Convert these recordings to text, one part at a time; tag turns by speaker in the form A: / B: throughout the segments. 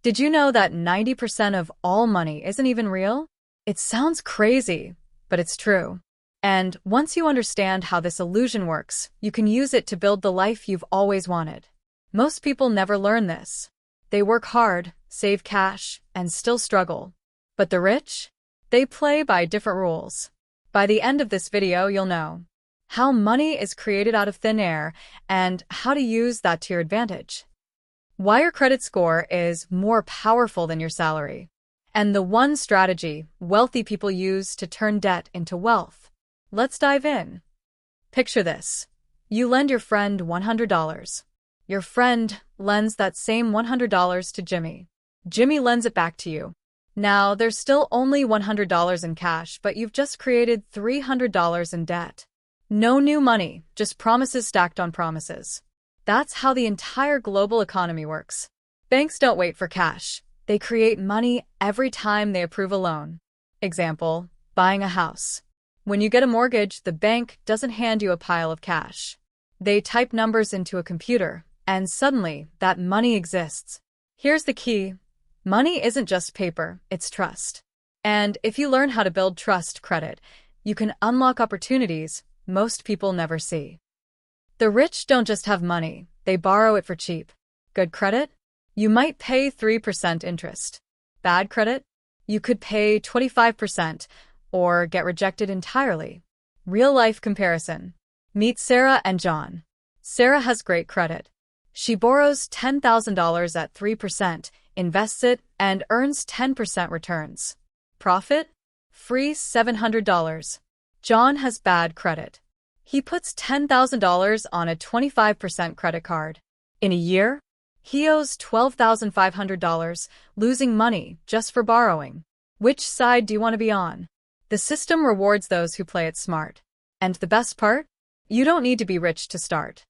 A: Did you know that 90% of all money isn't even real? It sounds crazy, but it's true. And once you understand how this illusion works, you can use it to build the life you've always wanted. Most people never learn this. They work hard, save cash, and still struggle. But the rich? They play by different rules. By the end of this video, you'll know how money is created out of thin air and how to use that to your advantage. Why your credit score is more powerful than your salary. And the one strategy wealthy people use to turn debt into wealth. Let's dive in. Picture this. You lend your friend $100. Your friend lends that same $100 to Jimmy. Jimmy lends it back to you. Now, there's still only $100 in cash, but you've just created $300 in debt. No new money, just promises stacked on promises. That's how the entire global economy works. Banks don't wait for cash. They create money every time they approve a loan. Example, buying a house. When you get a mortgage, the bank doesn't hand you a pile of cash. They type numbers into a computer, and suddenly, that money exists. Here's the key. Money isn't just paper, it's trust. And if you learn how to build trust credit, you can unlock opportunities most people never see. The rich don't just have money, they borrow it for cheap. Good credit? You might pay 3% interest. Bad credit? You could pay 25% or get rejected entirely. Real-life comparison. Meet Sarah and John. Sarah has great credit. She borrows $10,000 at 3%, invests it, and earns 10% returns. Profit? Free $700. John has bad credit. He puts $10,000 on a 25% credit card. In a year, he owes $12,500, losing money just for borrowing. Which side do you want to be on? The system rewards those who play it smart. And the best part? You don't need to be rich to start.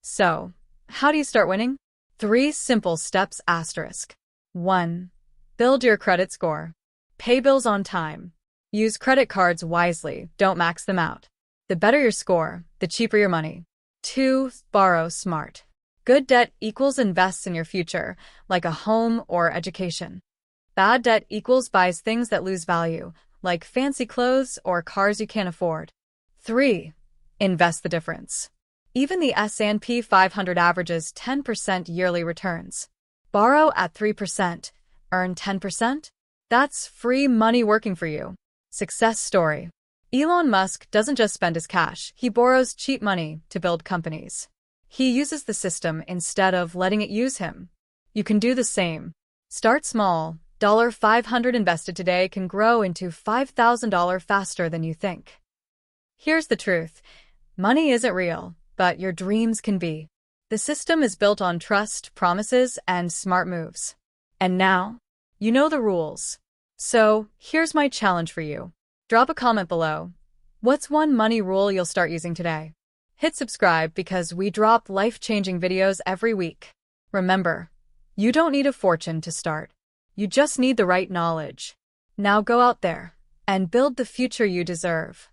A: So, how do you start winning? 3 simple steps asterisk. 1. Build your credit score. Pay bills on time. Use credit cards wisely, don't max them out. The better your score, the cheaper your money. 2. Borrow smart. Good debt equals invests in your future, like a home or education. Bad debt equals buys things that lose value, like fancy clothes or cars you can't afford. 3. Invest the difference. Even the S&P 500 averages 10% yearly returns. Borrow at 3%, earn 10%? That's free money working for you. Success story. Elon Musk doesn't just spend his cash, he borrows cheap money to build companies. He uses the system instead of letting it use him. You can do the same. Start small. $500 invested today can grow into $5,000 faster than you think. Here's the truth. Money isn't real, but your dreams can be. The system is built on trust, promises, and smart moves. And now, you know the rules. So, here's my challenge for you. Drop a comment below. What's one money rule you'll start using today? Hit subscribe because we drop life-changing videos every week. Remember, you don't need a fortune to start. You just need the right knowledge. Now go out there and build the future you deserve.